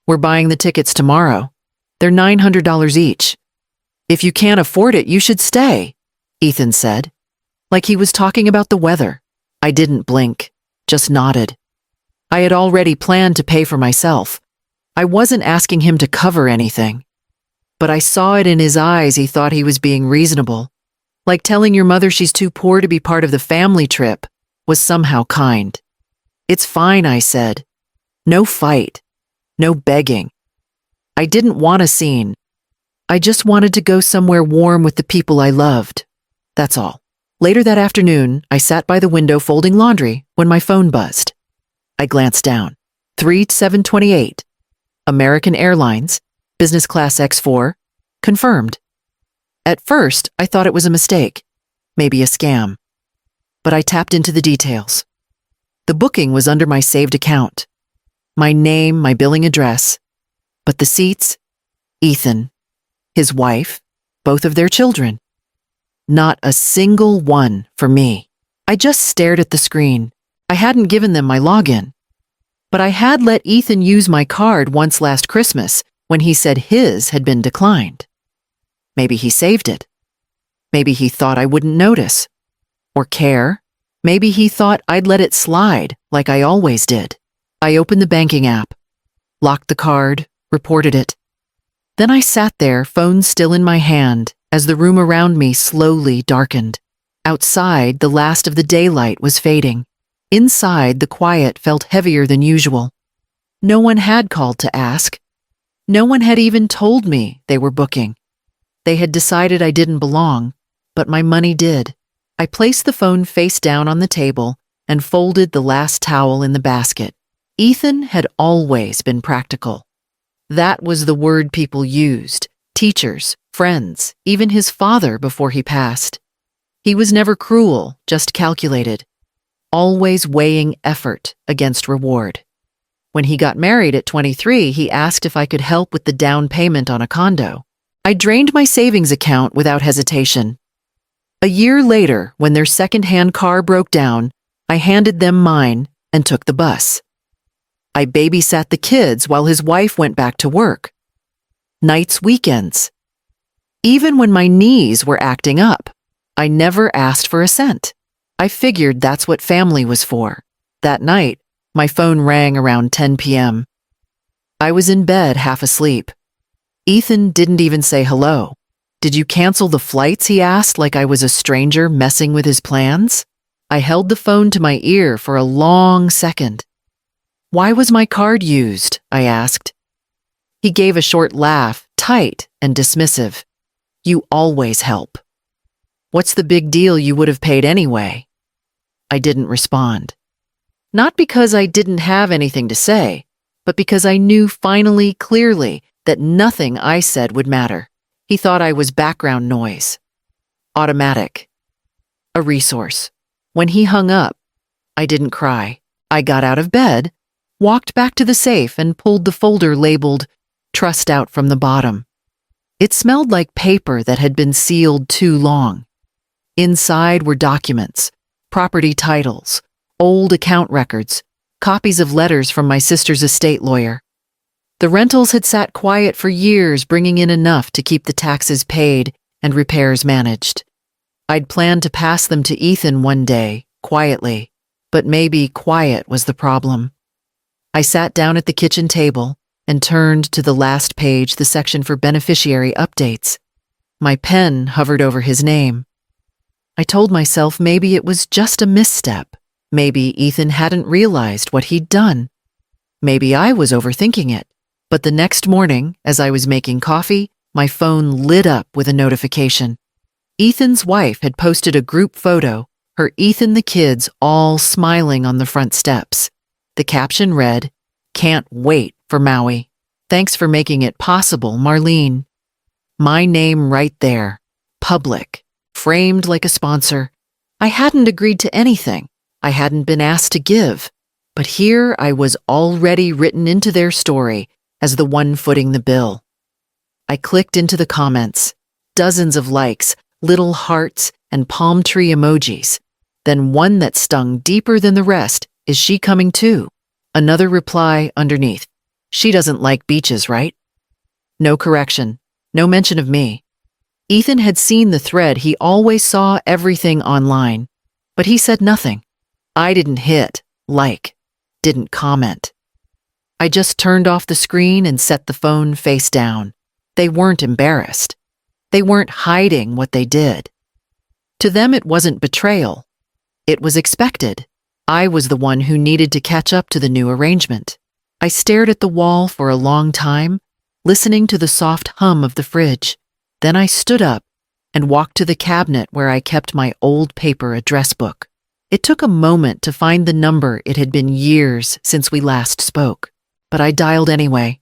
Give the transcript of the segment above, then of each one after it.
We're buying the tickets tomorrow. They're $900 each. If you can't afford it, you should stay, Ethan said, like he was talking about the weather. I didn't blink, just nodded. I had already planned to pay for myself. I wasn't asking him to cover anything. But I saw it in his eyes. He thought he was being reasonable. Like telling your mother she's too poor to be part of the family trip was somehow kind. It's fine, I said. No fight. No begging. I didn't want a scene. I just wanted to go somewhere warm with the people I loved. That's all. Later that afternoon, I sat by the window folding laundry when my phone buzzed. I glanced down. 3728. American Airlines, Business Class X4, confirmed. At first, I thought it was a mistake, maybe a scam. But I tapped into the details. The booking was under my saved account. My name, my billing address. But the seats? Ethan, his wife, both of their children. Not a single one for me. I just stared at the screen. I hadn't given them my login. But I had let Ethan use my card once last Christmas when he said his had been declined. Maybe he saved it. Maybe he thought I wouldn't notice or care. Maybe he thought I'd let it slide like I always did. I opened the banking app, locked the card, reported it. Then I sat there, phone still in my hand, as the room around me slowly darkened. Outside, the last of the daylight was fading. Inside, the quiet felt heavier than usual. No one had called to ask. No one had even told me they were booking. They had decided I didn't belong, but my money did. I placed the phone face down on the table and folded the last towel in the basket. Ethan had always been practical. That was the word people used, teachers, friends, even his father before he passed. He was never cruel, just calculated, always weighing effort against reward. When he got married at 23, he asked if I could help with the down payment on a condo. I drained my savings account without hesitation. A year later, when their second-hand car broke down, I handed them mine and took the bus. I babysat the kids while his wife went back to work. Nights, weekends. Even when my knees were acting up, I never asked for a cent. I figured that's what family was for. That night, my phone rang around 10 p.m. I was in bed, half asleep. Ethan didn't even say hello. Did you cancel the flights, he asked, like I was a stranger messing with his plans? I held the phone to my ear for a long second. Why was my card used? I asked. He gave a short laugh, tight and dismissive. You always help. What's the big deal? You would have paid anyway. I didn't respond. Not because I didn't have anything to say, but because I knew finally, clearly, that nothing I said would matter. He thought I was background noise. Automatic. A resource. When he hung up, I didn't cry. I got out of bed, walked back to the safe and pulled the folder labeled "Trust" out from the bottom. It smelled like paper that had been sealed too long. Inside were documents, property titles, old account records, copies of letters from my sister's estate lawyer. The rentals had sat quiet for years, bringing in enough to keep the taxes paid and repairs managed. I'd planned to pass them to Ethan one day, quietly, but maybe quiet was the problem. I sat down at the kitchen table and turned to the last page, the section for beneficiary updates. My pen hovered over his name. I told myself maybe it was just a misstep. Maybe Ethan hadn't realized what he'd done. Maybe I was overthinking it. But the next morning, as I was making coffee, my phone lit up with a notification. Ethan's wife had posted a group photo, her Ethan, the kids, all smiling on the front steps. The caption read, "Can't wait for Maui. Thanks for making it possible, Marlene." My name right there, public, framed like a sponsor. I hadn't agreed to anything. I hadn't been asked to give. But here I was already written into their story as the one footing the bill. I clicked into the comments, dozens of likes, little hearts, and palm tree emojis. Then one that stung deeper than the rest, "Is she coming too?" Another reply underneath, She doesn't like beaches, right? No correction. No mention of me. Ethan had seen the thread. He always saw everything online. But he said nothing. I didn't hit, didn't comment. I just turned off the screen and set the phone face down. They weren't embarrassed. They weren't hiding what they did. To them, it wasn't betrayal. It was expected. I was the one who needed to catch up to the new arrangement. I stared at the wall for a long time, listening to the soft hum of the fridge. Then I stood up and walked to the cabinet where I kept my old paper address book. It took a moment to find the number. It had been years since we last spoke, but I dialed anyway.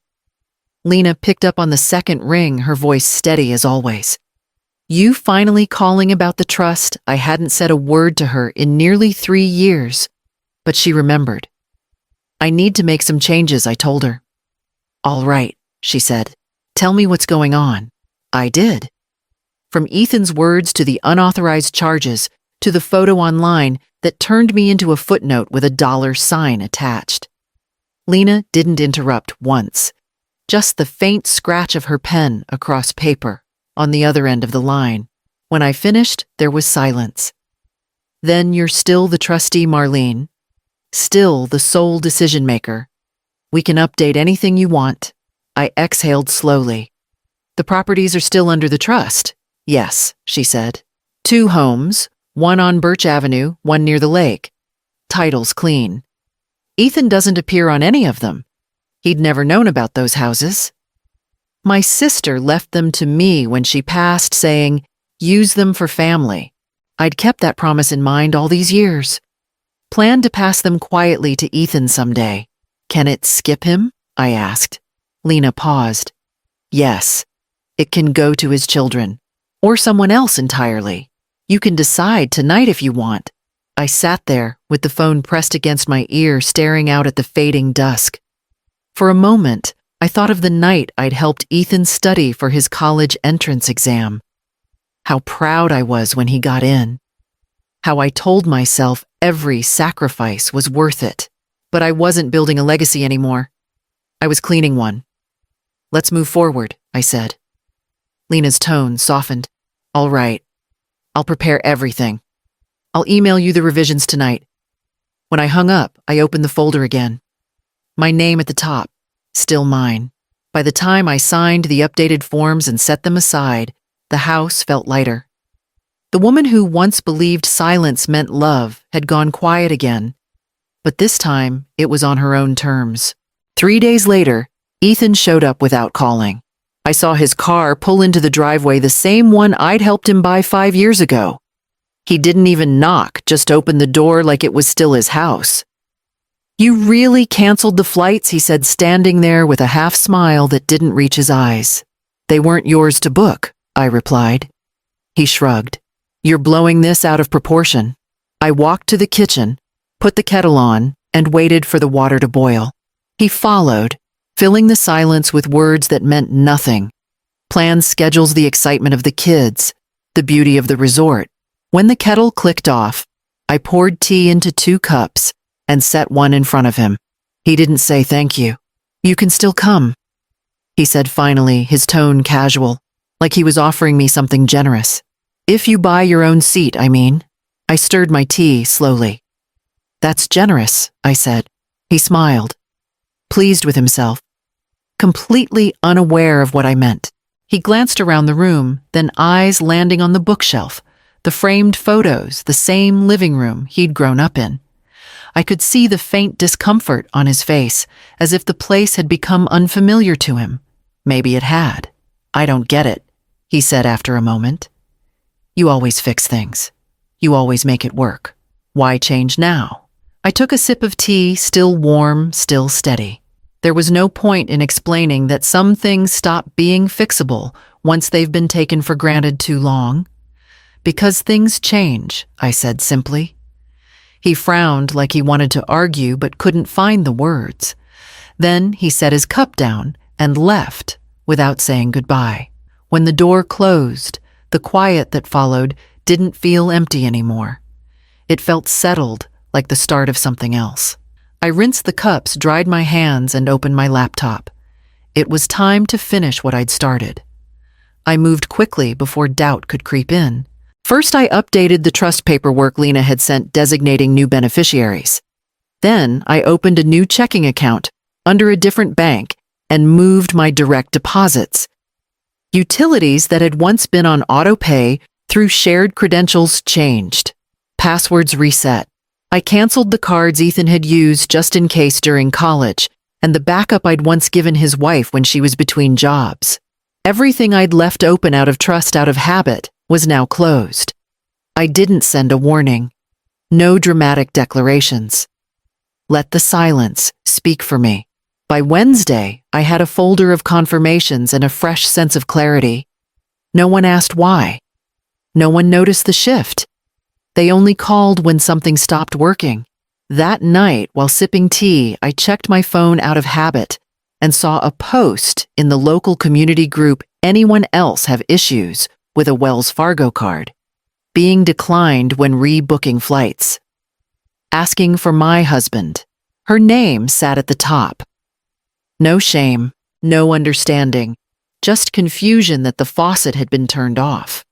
Lena picked up on the second ring, her voice steady as always. You finally calling about the trust? I hadn't said a word to her in nearly 3 years, but she remembered. I need to make some changes, I told her. All right, she said. Tell me what's going on. I did. From Ethan's words to the unauthorized charges to the photo online that turned me into a footnote with a dollar sign attached. Lena didn't interrupt once, just the faint scratch of her pen across paper on the other end of the line. When I finished, there was silence. Then you're still the trustee, Marlene. Still the sole decision maker. We can update anything you want. I exhaled slowly. The properties are still under the trust. Yes, she said. 2 homes, one on Birch Avenue, one near the lake. Title's clean. Ethan doesn't appear on any of them. He'd never known about those houses. My sister left them to me when she passed, saying, use them for family. I'd kept that promise in mind all these years. Planned to pass them quietly to Ethan someday. Can it skip him? I asked. Lena paused. Yes, it can go to his children, or someone else entirely. You can decide tonight if you want. I sat there with the phone pressed against my ear, staring out at the fading dusk. For a moment, I thought of the night I'd helped Ethan study for his college entrance exam. How proud I was when he got in. How I told myself every sacrifice was worth it. But I wasn't building a legacy anymore. I was cleaning one. Let's move forward, I said. Lena's tone softened. All right. I'll prepare everything. I'll email you the revisions tonight. When I hung up, I opened the folder again. My name at the top, still mine. By the time I signed the updated forms and set them aside, the house felt lighter. The woman who once believed silence meant love had gone quiet again, but this time it was on her own terms. 3 days later, Ethan showed up without calling. I saw his car pull into the driveway, the same one I'd helped him buy 5 years ago. He didn't even knock, just opened the door like it was still his house. You really canceled the flights, he said, standing there with a half smile that didn't reach his eyes. They weren't yours to book, I replied. He shrugged. You're blowing this out of proportion. I walked to the kitchen, put the kettle on, and waited for the water to boil. He followed, filling the silence with words that meant nothing. Plans, schedules, the excitement of the kids, the beauty of the resort. When the kettle clicked off, I poured tea into 2 cups and set one in front of him. He didn't say thank you. You can still come, he said finally, his tone casual, like he was offering me something generous. If you buy your own seat, I mean. I stirred my tea slowly. That's generous, I said. He smiled, pleased with himself, completely unaware of what I meant. He glanced around the room, then eyes landing on the bookshelf, the framed photos, the same living room he'd grown up in. I could see the faint discomfort on his face, as if the place had become unfamiliar to him. Maybe it had. I don't get it, he said after a moment. You always fix things. You always make it work. Why change now? I took a sip of tea, still warm, still steady. There was no point in explaining that some things stop being fixable once they've been taken for granted too long. Because things change, I said simply. He frowned like he wanted to argue but couldn't find the words. Then he set his cup down and left without saying goodbye. When the door closed, the quiet that followed didn't feel empty anymore. It felt settled, like the start of something else. I rinsed the cups, dried my hands, and opened my laptop. It was time to finish what I'd started. I moved quickly before doubt could creep in. First, I updated the trust paperwork Lena had sent designating new beneficiaries. Then, I opened a new checking account under a different bank and moved my direct deposits. Utilities that had once been on auto pay through shared credentials changed. Passwords reset. I canceled the cards Ethan had used just in case during college, and the backup I'd once given his wife when she was between jobs. Everything I'd left open out of trust, out of habit, was now closed. I didn't send a warning. No dramatic declarations. Let the silence speak for me. By Wednesday, I had a folder of confirmations and a fresh sense of clarity. No one asked why. No one noticed the shift. They only called when something stopped working. That night, while sipping tea, I checked my phone out of habit and saw a post in the local community group, "Anyone else have issues with a Wells Fargo card? Being declined when rebooking flights." Asking for my husband. Her name sat at the top. No shame, no understanding, just confusion that the faucet had been turned off.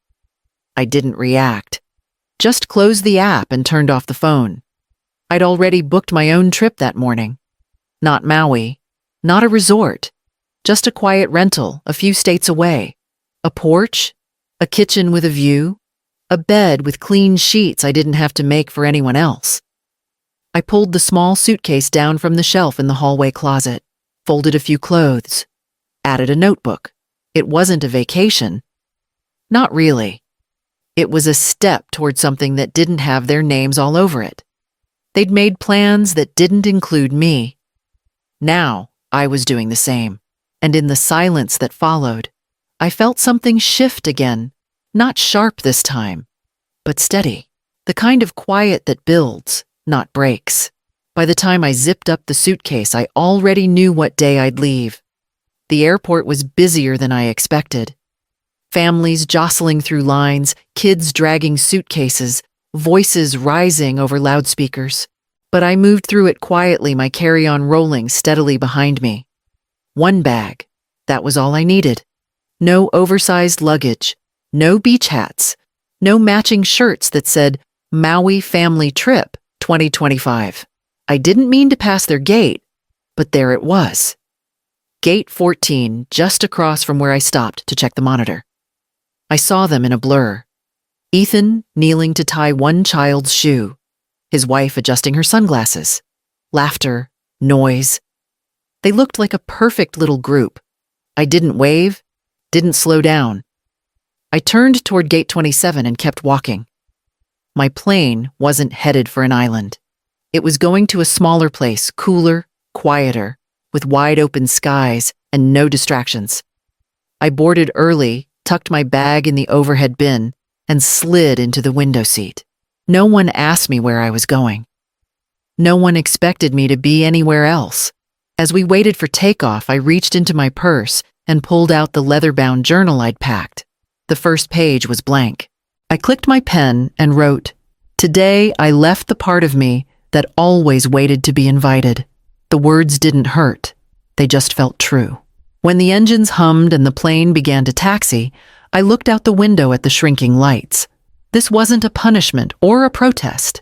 I didn't react. Just closed the app and turned off the phone. I'd already booked my own trip that morning. Not Maui, not a resort, just a quiet rental a few states away. A porch, a kitchen with a view, a bed with clean sheets I didn't have to make for anyone else. I pulled the small suitcase down from the shelf in the hallway closet, folded a few clothes, added a notebook. It wasn't a vacation. Not really. It was a step toward something that didn't have their names all over it. They'd made plans that didn't include me. Now I was doing the same, and in the silence that followed, I felt something shift again, not sharp this time, but steady. The kind of quiet that builds, not breaks. By the time I zipped up the suitcase, I already knew what day I'd leave. The airport was busier than I expected. Families jostling through lines, kids dragging suitcases, voices rising over loudspeakers. But I moved through it quietly, my carry-on rolling steadily behind me. One bag. That was all I needed. No oversized luggage, no beach hats, no matching shirts that said Maui Family Trip 2025. I didn't mean to pass their gate, but there it was. Gate 14, just across from where I stopped to check the monitor. I saw them in a blur. Ethan kneeling to tie one child's shoe, his wife adjusting her sunglasses. Laughter, noise. They looked like a perfect little group. I didn't wave, didn't slow down. I turned toward gate 27 and kept walking. My plane wasn't headed for an island. It was going to a smaller place, cooler, quieter, with wide open skies and no distractions. I boarded early, tucked my bag in the overhead bin, and slid into the window seat. No one asked me where I was going. No one expected me to be anywhere else. As we waited for takeoff, I reached into my purse and pulled out the leather-bound journal I'd packed. The first page was blank. I clicked my pen and wrote, "Today I left the part of me that always waited to be invited." The words didn't hurt. They just felt true. When the engines hummed and the plane began to taxi, I looked out the window at the shrinking lights. This wasn't a punishment or a protest.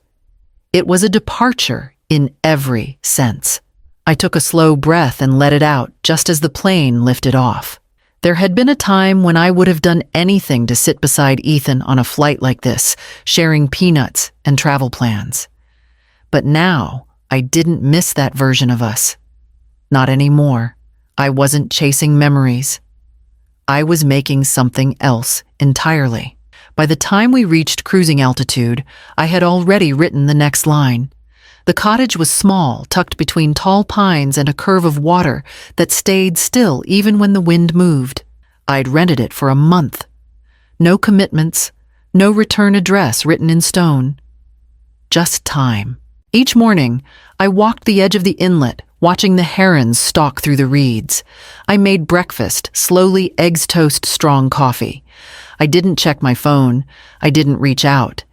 It was a departure in every sense. I took a slow breath and let it out just as the plane lifted off. There had been a time when I would have done anything to sit beside Ethan on a flight like this, sharing peanuts and travel plans. But now, I didn't miss that version of us. Not anymore. I wasn't chasing memories. I was making something else entirely. By the time we reached cruising altitude, I had already written the next line. The cottage was small, tucked between tall pines and a curve of water that stayed still even when the wind moved. I'd rented it for a month. No commitments, no return address written in stone. Just time. Each morning, I walked the edge of the inlet, watching the herons stalk through the reeds. I made breakfast, slowly eggs toast strong coffee. I didn't check my phone. I didn't reach out.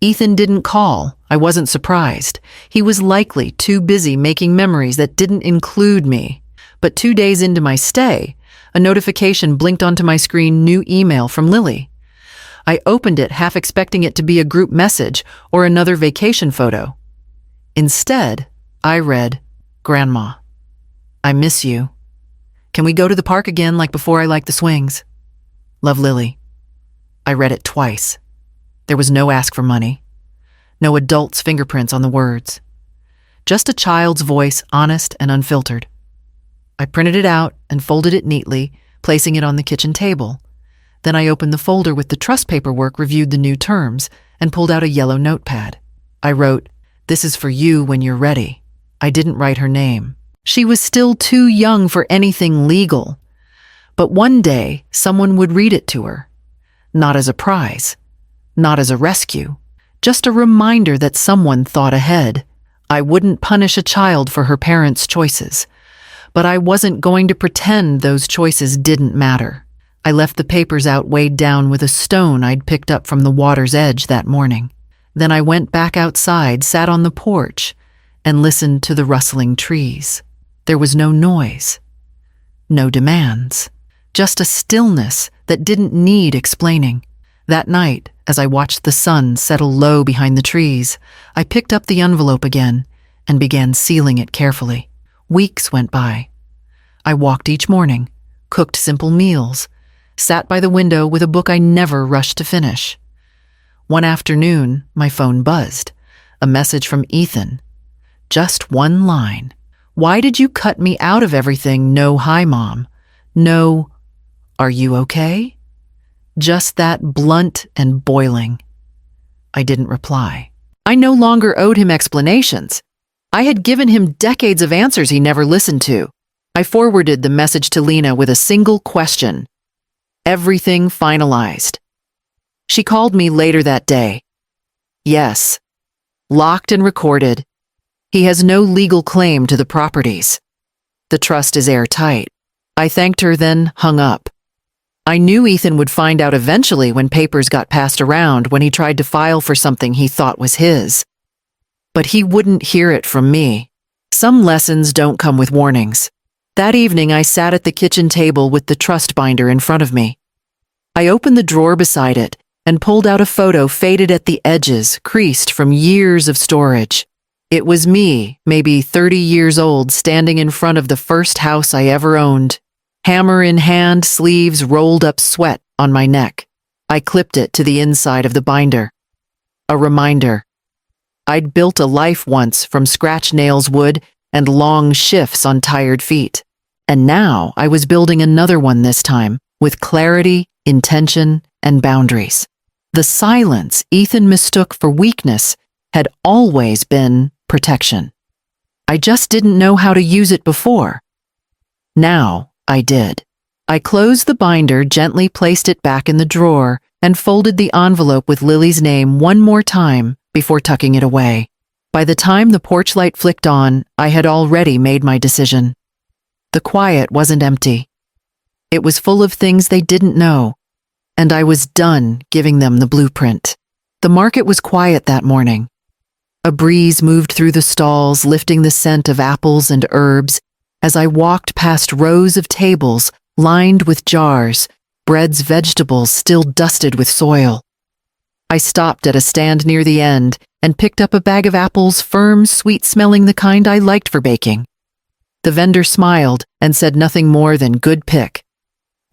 Ethan didn't call. I wasn't surprised. He was likely too busy making memories that didn't include me. But 2 days into my stay, a notification blinked onto my screen, new email from Lily. I opened it, half expecting it to be a group message or another vacation photo. Instead, I read, "Grandma, I miss you. Can we go to the park again like before I liked the swings? Love, Lily." I read it twice. There was no ask for money. No adult's fingerprints on the words. Just a child's voice, honest and unfiltered. I printed it out and folded it neatly, placing it on the kitchen table. Then I opened the folder with the trust paperwork, reviewed the new terms, and pulled out a yellow notepad. I wrote, "This is for you when you're ready." I didn't write her name. She was still too young for anything legal. But one day, someone would read it to her. Not as a prize. Not as a rescue. Just a reminder that someone thought ahead. I wouldn't punish a child for her parents' choices. But I wasn't going to pretend those choices didn't matter. I left the papers out, weighed down with a stone I'd picked up from the water's edge that morning. Then I went back outside, sat on the porch, and listened to the rustling trees. There was no noise, no demands, just a stillness that didn't need explaining. That night, as I watched the sun settle low behind the trees, I picked up the envelope again and began sealing it carefully. Weeks went by. I walked each morning, cooked simple meals, sat by the window with a book I never rushed to finish. One afternoon, my phone buzzed. A message from Ethan. Just one line. "Why did you cut me out of everything? No, hi, Mom. No, are you okay?" Just that, blunt and boiling. I didn't reply. I no longer owed him explanations. I had given him decades of answers he never listened to. I forwarded the message to Lena with a single question. "Everything finalized?" She called me later that day. "Yes. Locked and recorded. He has no legal claim to the properties. The trust is airtight." I thanked her, then hung up. I knew Ethan would find out eventually when papers got passed around, when he tried to file for something he thought was his. But he wouldn't hear it from me. Some lessons don't come with warnings. That evening, I sat at the kitchen table with the trust binder in front of me. I opened the drawer beside it and pulled out a photo faded at the edges, creased from years of storage. It was me, maybe 30 years old, standing in front of the first house I ever owned. Hammer in hand, sleeves rolled up, sweat on my neck. I clipped it to the inside of the binder. A reminder. I'd built a life once from scratch nails, wood, and long shifts on tired feet. And now I was building another one, this time, with clarity, intention, and boundaries. The silence Ethan mistook for weakness had always been protection. I just didn't know how to use it before. Now I did. I closed the binder, gently placed it back in the drawer, and folded the envelope with Lily's name one more time before tucking it away. By the time the porch light flicked on, I had already made my decision. The quiet wasn't empty. It was full of things they didn't know, and I was done giving them the blueprint. The market was quiet that morning. A breeze moved through the stalls, lifting the scent of apples and herbs as I walked past rows of tables lined with jars, breads, vegetables still dusted with soil. I stopped at a stand near the end and picked up a bag of apples, firm, sweet-smelling, the kind I liked for baking. The vendor smiled and said nothing more than "good pick."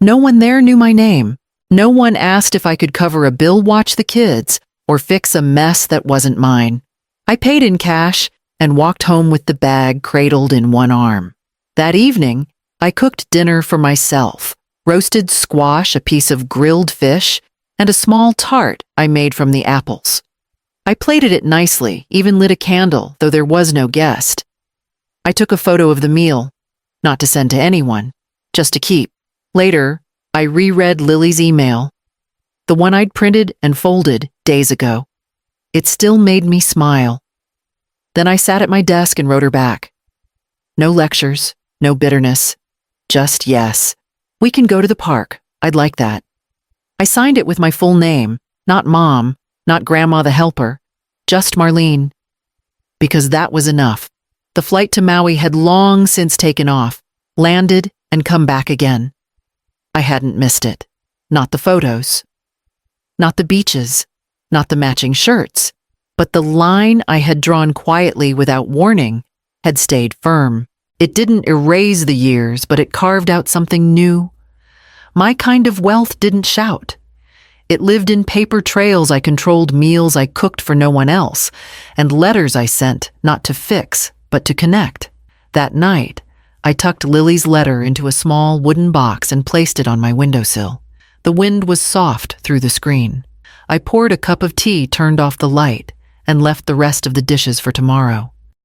No one there knew my name. No one asked if I could cover a bill, watch the kids, or fix a mess that wasn't mine. I paid in cash and walked home with the bag cradled in one arm. That evening, I cooked dinner for myself, roasted squash, a piece of grilled fish, and a small tart I made from the apples. I plated it nicely, even lit a candle, though there was no guest. I took a photo of the meal, not to send to anyone, just to keep. Later, I reread Lily's email, the one I'd printed and folded days ago. It still made me smile. Then I sat at my desk and wrote her back. No lectures, no bitterness, just yes. We can go to the park. I'd like that. I signed it with my full name, not Mom, not Grandma the helper, Just Marlene. Because that was enough. The flight to Maui had long since taken off, landed, and come back again. I hadn't missed it. Not the photos. Not the beaches. Not the matching shirts. But the line I had drawn quietly without warning had stayed firm. It didn't erase the years, but it carved out something new. My kind of wealth didn't shout. It lived in paper trails I controlled, meals I cooked for no one else, and letters I sent, not to fix, but to connect. That night, I tucked Lily's letter into a small wooden box and placed it on my windowsill. The wind was soft through the screen. I poured a cup of tea, turned off the light, and left the rest of the dishes for tomorrow.